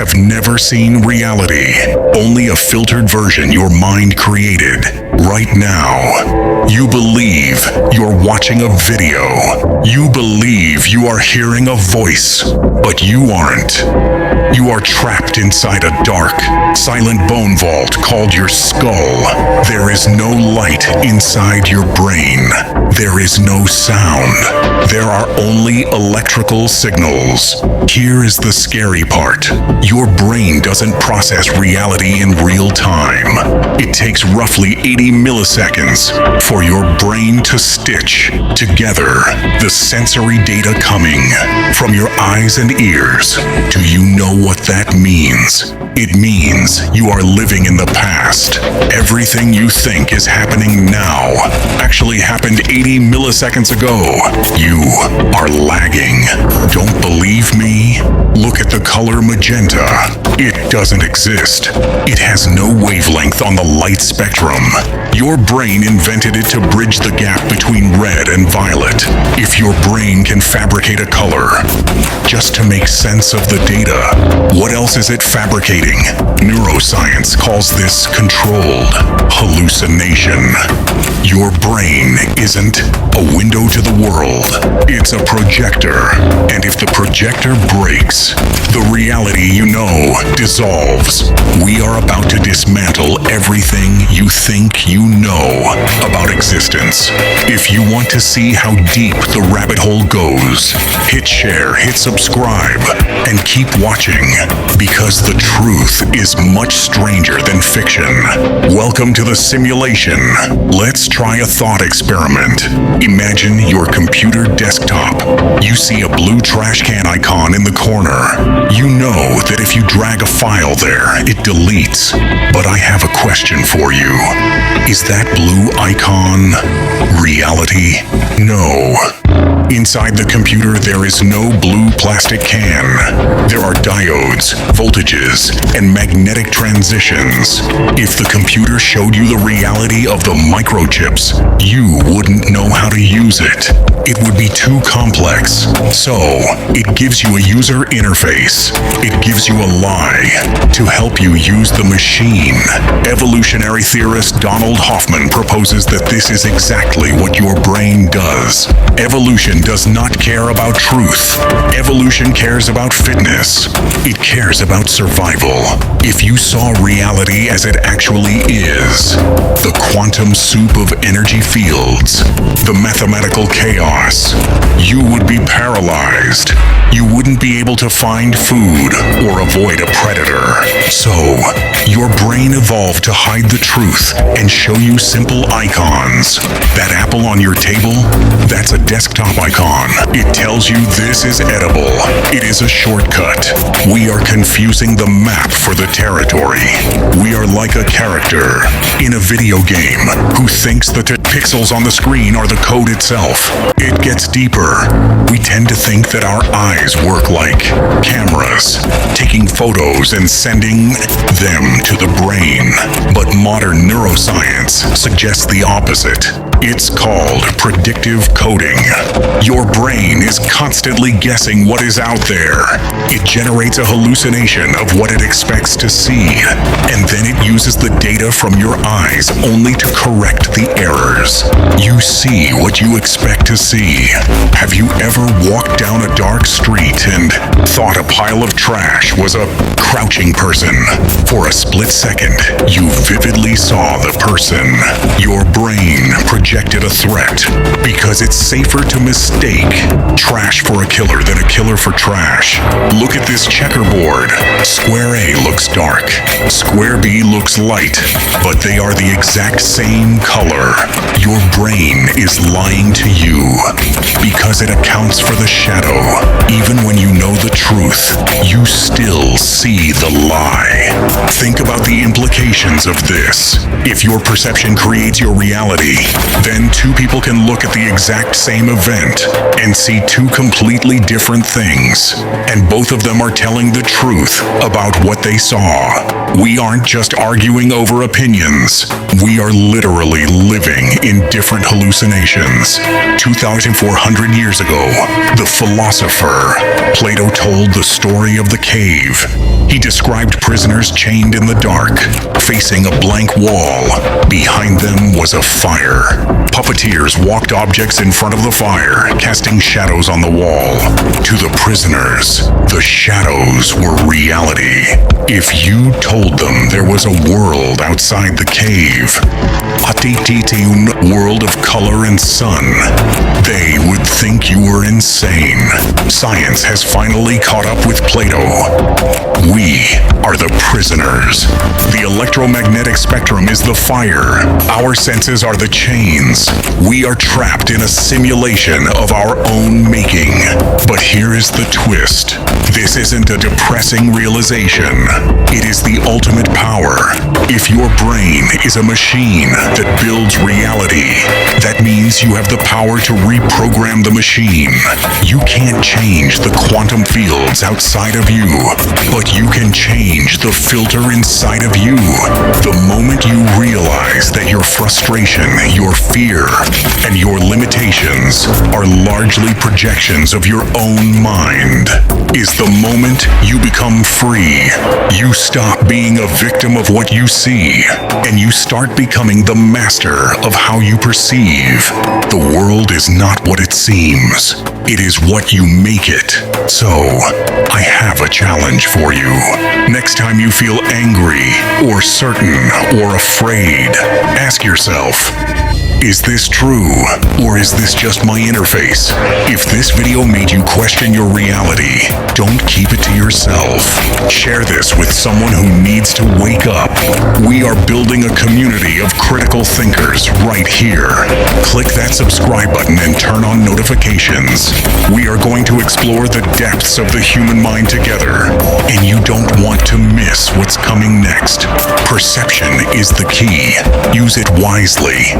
have never seen reality, only a filtered version your mind created. Right now, you believe you're watching a video. You believe you are hearing a voice, but you aren't. You are trapped inside a dark, silent bone vault called your skull. There is no light inside your brain. There is no sound. There are only electrical signals. Here is the scary part. Your brain doesn't process reality in real time. It takes roughly 80 milliseconds for your brain to stitch together the sensory data coming from your eyes and ears. Do you know what that means? It means you are living in the past. Everything you think is happening now actually happened 80 milliseconds ago. You are lagging. Don't believe me? Look at the color magenta. It doesn't exist. It has no wavelength on the light spectrum. Your brain invented it to bridge the gap between red and violet. If your brain can fabricate a color just to make sense of the data, what else is it fabricating? Neuroscience calls this controlled hallucination. Your brain isn't a window to the world. It's a projector. And if the projector breaks, the reality you know dissolves. We are about to dismantle everything you think you know about existence. If you want to see how deep the rabbit hole goes, hit share, hit subscribe, and keep watching, because the truth is much stranger than fiction. Welcome to the simulation. Let's try a thought experiment. Imagine your computer desktop. You see a blue trash can icon in the corner. You know that if you drag a file there, it deletes. But I have a question for you. Is that blue icon reality? No. Inside the computer, there is no blue plastic can. There are diodes, voltages, and magnetic transitions. If the computer showed you the reality of the microchips, you wouldn't know how to use it. It would be too complex. So, it gives you a user interface. It gives you a lie to help you use the machine. Evolutionary theorist Donald Hoffman proposes that this is exactly what your brain does. Evolution does not care about truth. Evolution cares about fitness. It cares about survival. If you saw reality as it actually is, the quantum soup of energy fields, the mathematical chaos, you would be paralyzed. You wouldn't be able to find food or avoid a predator. So, your brain evolved to hide the truth and show you simple icons. That apple on your table, that's a desktop icon. It tells you this is edible. It is a shortcut. We are confusing the map for the territory. We are like a character in a video game who thinks that the pixels on the screen are the code itself. It gets deeper. We tend to think that our eyes work like cameras, taking photos and sending them to the brain. But modern neuroscience suggests the opposite. It's called predictive coding. Your brain is constantly guessing what is out there. It generates a hallucination of what it expects to see, and then it uses the data from your eyes only to correct the errors. You see what you expect to see. Have you ever walked down a dark street and thought a pile of trash was a crouching person? For a split second, you vividly saw the person. Your brain projected a threat because it's safer to mistake trash for a killer than a killer for trash. Look at this checkerboard. Square A looks dark. Square B looks light, but they are the exact same color. Your brain is lying to you because it accounts for the shadow. Even when you know the truth, you still see the lie. Think about the implications of this. If your perception creates your reality, Then two people can look at the exact same event and see two completely different things, and both of them are telling the truth about what they saw. We aren't just arguing over opinions. We are literally living in different hallucinations. 2,400 years ago, the philosopher Plato told the story of the cave. He described prisoners chained in the dark, facing a blank wall. Behind them was a fire. Puppeteers walked objects in front of the fire, casting shadows on the wall. To the prisoners, the shadows were reality. If you told them there was a world outside the cave, a world of color and sun, they would think you were insane. Science has finally caught up with Plato. We are the prisoners. The electromagnetic spectrum is the fire. Our senses are the chains. We are trapped in a simulation of our own making. But here is the twist. This isn't a depressing realization. It is the ultimate power. If your brain is a machine that builds reality, that means you have the power to reprogram the machine. You can't change the quantum fields outside of you, but you can change the filter inside of you. The moment you realize that your frustration, your fear, and your limitations are largely projections of your own mind, is the moment you become free. You stop being a victim of what you see, and you start becoming the master of how you perceive. The world is not what it seems. It is what you make it. So, I have a challenge for you. Next time you feel angry, or certain, or afraid, ask yourself, is this true, or is this just my interface? If this video made you question your reality, don't keep it to yourself. Share this with someone who needs to wake up. We are building a community of critical thinkers right here. Click that subscribe button and turn on notifications. We are going to explore the depths of the human mind together, and you don't want to miss what's coming next. Perception is the key. Use it wisely.